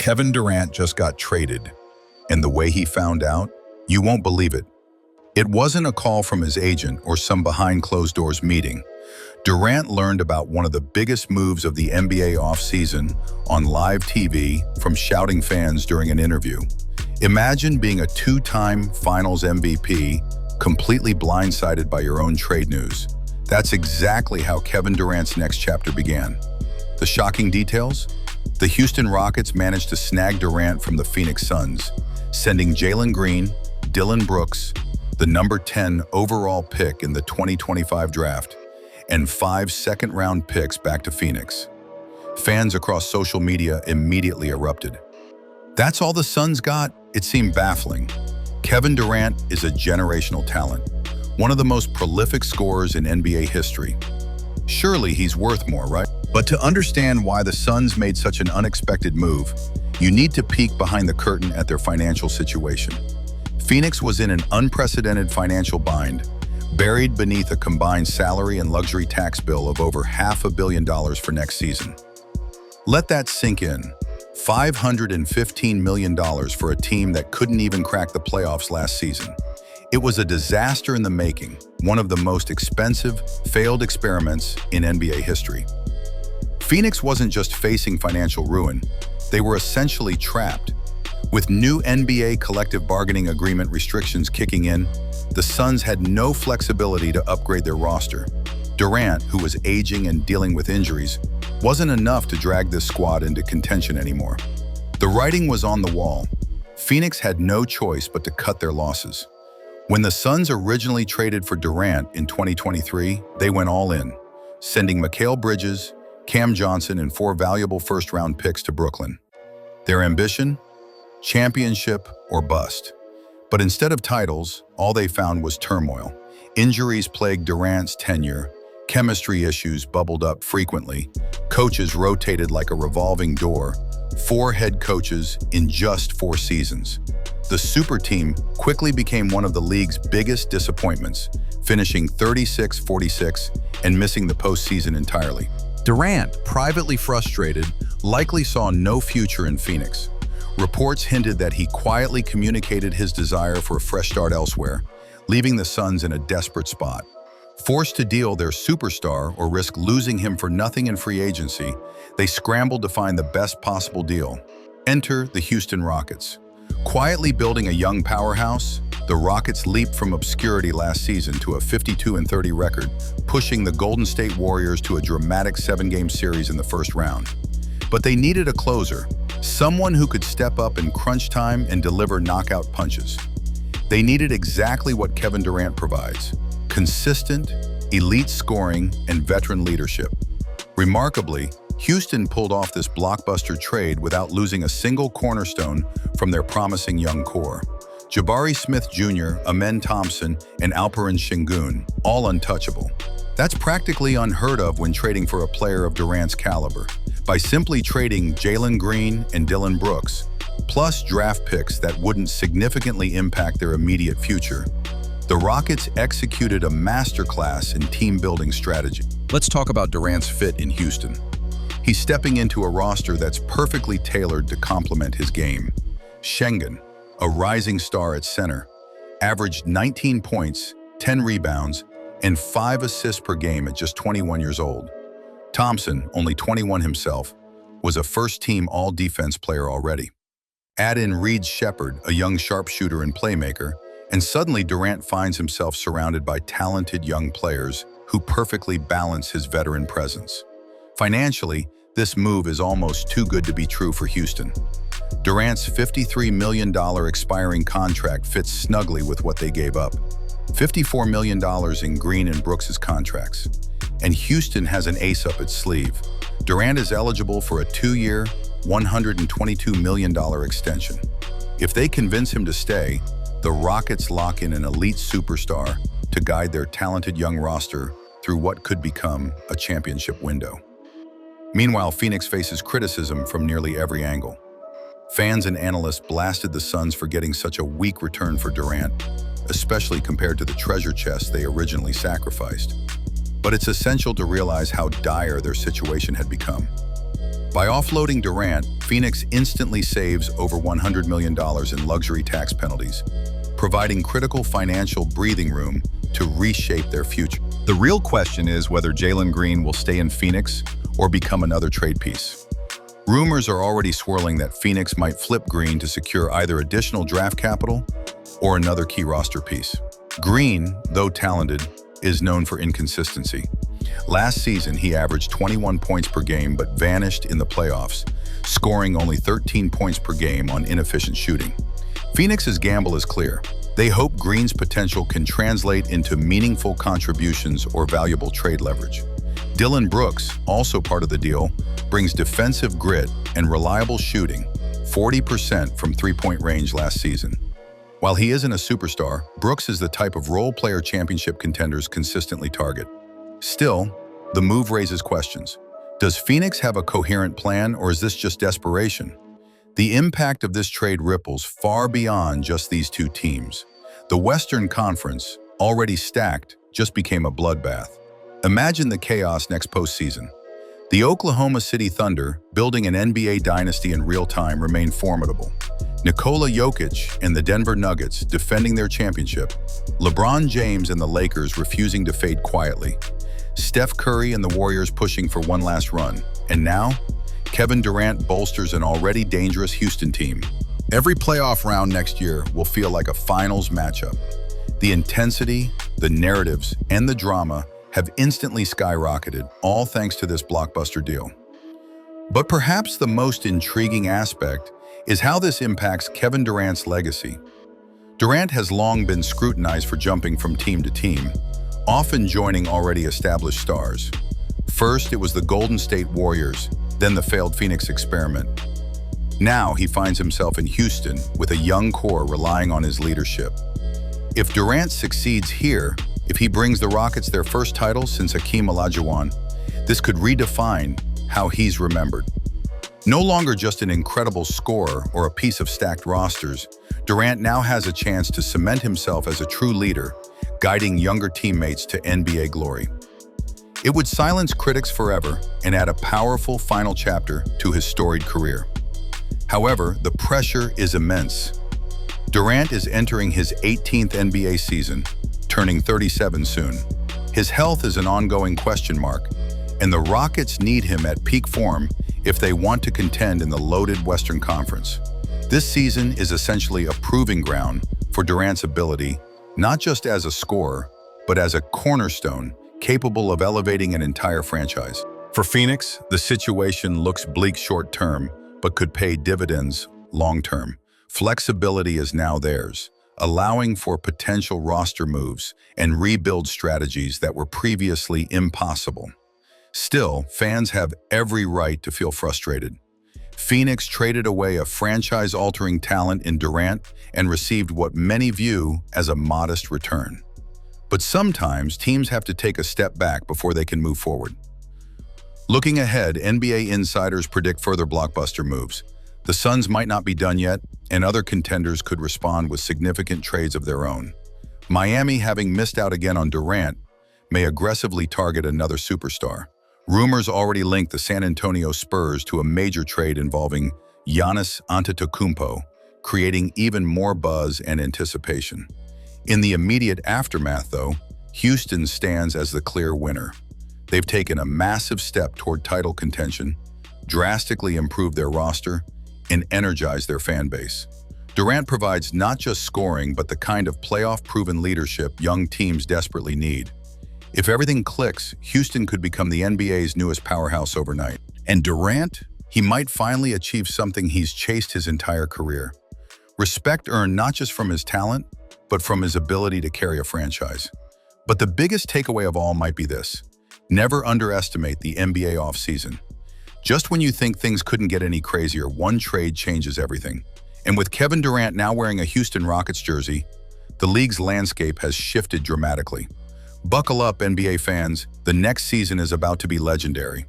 Kevin Durant just got traded, and the way he found out, you won't believe it. It wasn't a call from his agent or some behind-closed-doors meeting. Durant learned about one of the biggest moves of the NBA offseason on live TV from shouting fans during an interview. Imagine being a two-time Finals MVP, completely blindsided by your own trade news. That's exactly how Kevin Durant's next chapter began. The shocking details? The Houston Rockets managed to snag Durant from the Phoenix Suns, sending Jalen Green, Dillon Brooks, the number 10 overall pick in the 2025 draft, and 5 second-round picks back to Phoenix. Fans across social media immediately erupted. That's all the Suns got? It seemed baffling. Kevin Durant is a generational talent, one of the most prolific scorers in NBA history. Surely he's worth more, right? But to understand why the Suns made such an unexpected move, you need to peek behind the curtain at their financial situation. Phoenix was in an unprecedented financial bind, buried beneath a combined salary and luxury tax bill of over $500 million for next season. Let that sink in. $515 million for a team that couldn't even crack the playoffs last season. It was a disaster in the making, one of the most expensive, failed experiments in NBA history. Phoenix wasn't just facing financial ruin, they were essentially trapped. With new NBA collective bargaining agreement restrictions kicking in, the Suns had no flexibility to upgrade their roster. Durant, who was aging and dealing with injuries, wasn't enough to drag this squad into contention anymore. The writing was on the wall. Phoenix had no choice but to cut their losses. When the Suns originally traded for Durant in 2023, they went all in, sending Mikal Bridges, Cam Johnson, and 4 valuable first-round picks to Brooklyn. Their ambition? Championship or bust. But instead of titles, all they found was turmoil. Injuries plagued Durant's tenure, chemistry issues bubbled up frequently, coaches rotated like a revolving door, 4 head coaches in just 4 seasons. The super team quickly became one of the league's biggest disappointments, finishing 36-46 and missing the postseason entirely. Durant, privately frustrated, likely saw no future in Phoenix. Reports hinted that he quietly communicated his desire for a fresh start elsewhere, leaving the Suns in a desperate spot. Forced to deal their superstar or risk losing him for nothing in free agency, they scrambled to find the best possible deal. Enter the Houston Rockets. Quietly building a young powerhouse, the Rockets leaped from obscurity last season to a 52-30 record, pushing the Golden State Warriors to a dramatic 7-game series in the first round. But they needed a closer, someone who could step up in crunch time and deliver knockout punches. They needed exactly what Kevin Durant provides: consistent, elite scoring, and veteran leadership. Remarkably, Houston pulled off this blockbuster trade without losing a single cornerstone from their promising young core. Jabari Smith Jr., Amen Thompson, and Alperen Sengun, all untouchable. That's practically unheard of when trading for a player of Durant's caliber. By simply trading Jalen Green and Dillon Brooks, plus draft picks that wouldn't significantly impact their immediate future, the Rockets executed a masterclass in team-building strategy. Let's talk about Durant's fit in Houston. He's stepping into a roster that's perfectly tailored to complement his game. Sengun, a rising star at center, averaged 19 points, 10 rebounds, and 5 assists per game at just 21 years old. Thompson, only 21 himself, was a first-team all-defense player already. Add in Reed Shepherd, a young sharpshooter and playmaker, and suddenly Durant finds himself surrounded by talented young players who perfectly balance his veteran presence. Financially, this move is almost too good to be true for Houston. Durant's $53 million expiring contract fits snugly with what they gave up. $54 million in Green and Brooks' contracts. And Houston has an ace up its sleeve. Durant is eligible for a 2-year, $122 million extension. If they convince him to stay, the Rockets lock in an elite superstar to guide their talented young roster through what could become a championship window. Meanwhile, Phoenix faces criticism from nearly every angle. Fans and analysts blasted the Suns for getting such a weak return for Durant, especially compared to the treasure chest they originally sacrificed. But it's essential to realize how dire their situation had become. By offloading Durant, Phoenix instantly saves over $100 million in luxury tax penalties, providing critical financial breathing room to reshape their future. The real question is whether Jalen Green will stay in Phoenix or become another trade piece. Rumors are already swirling that Phoenix might flip Green to secure either additional draft capital or another key roster piece. Green, though talented, is known for inconsistency. Last season, he averaged 21 points per game but vanished in the playoffs, scoring only 13 points per game on inefficient shooting. Phoenix's gamble is clear. They hope Green's potential can translate into meaningful contributions or valuable trade leverage. Dillon Brooks, also part of the deal, brings defensive grit and reliable shooting, 40% from three-point range last season. While he isn't a superstar, Brooks is the type of role-player championship contenders consistently target. Still, the move raises questions. Does Phoenix have a coherent plan, or is this just desperation? The impact of this trade ripples far beyond just these two teams. The Western Conference, already stacked, just became a bloodbath. Imagine the chaos next postseason. The Oklahoma City Thunder, building an NBA dynasty in real time, remain formidable. Nikola Jokic and the Denver Nuggets defending their championship. LeBron James and the Lakers refusing to fade quietly. Steph Curry and the Warriors pushing for one last run. And now, Kevin Durant bolsters an already dangerous Houston team. Every playoff round next year will feel like a finals matchup. The intensity, the narratives, and the drama have instantly skyrocketed, all thanks to this blockbuster deal. But perhaps the most intriguing aspect is how this impacts Kevin Durant's legacy. Durant has long been scrutinized for jumping from team to team, often joining already established stars. First, it was the Golden State Warriors, then the failed Phoenix experiment. Now he finds himself in Houston with a young core relying on his leadership. If Durant succeeds here, if he brings the Rockets their first title since Hakeem Olajuwon, this could redefine how he's remembered. No longer just an incredible scorer or a piece of stacked rosters, Durant now has a chance to cement himself as a true leader, guiding younger teammates to NBA glory. It would silence critics forever and add a powerful final chapter to his storied career. However, the pressure is immense. Durant is entering his 18th NBA season, turning 37 soon. His health is an ongoing question mark, and the Rockets need him at peak form if they want to contend in the loaded Western Conference. This season is essentially a proving ground for Durant's ability, not just as a scorer, but as a cornerstone capable of elevating an entire franchise. For Phoenix, the situation looks bleak short-term, but could pay dividends long-term. Flexibility is now theirs, allowing for potential roster moves and rebuild strategies that were previously impossible. Still, fans have every right to feel frustrated. Phoenix traded away a franchise-altering talent in Durant and received what many view as a modest return. But sometimes teams have to take a step back before they can move forward. Looking ahead, NBA insiders predict further blockbuster moves. The Suns might not be done yet, and other contenders could respond with significant trades of their own. Miami, having missed out again on Durant, may aggressively target another superstar. Rumors already link the San Antonio Spurs to a major trade involving Giannis Antetokounmpo, creating even more buzz and anticipation. In the immediate aftermath, though, Houston stands as the clear winner. They've taken a massive step toward title contention, drastically improved their roster, and energized their fan base. Durant provides not just scoring, but the kind of playoff-proven leadership young teams desperately need. If everything clicks, Houston could become the NBA's newest powerhouse overnight. And Durant, he might finally achieve something he's chased his entire career. Respect earned not just from his talent, but from his ability to carry a franchise. But the biggest takeaway of all might be this: never underestimate the NBA offseason. Just when you think things couldn't get any crazier, one trade changes everything. And with Kevin Durant now wearing a Houston Rockets jersey, the league's landscape has shifted dramatically. Buckle up, NBA fans. The next season is about to be legendary.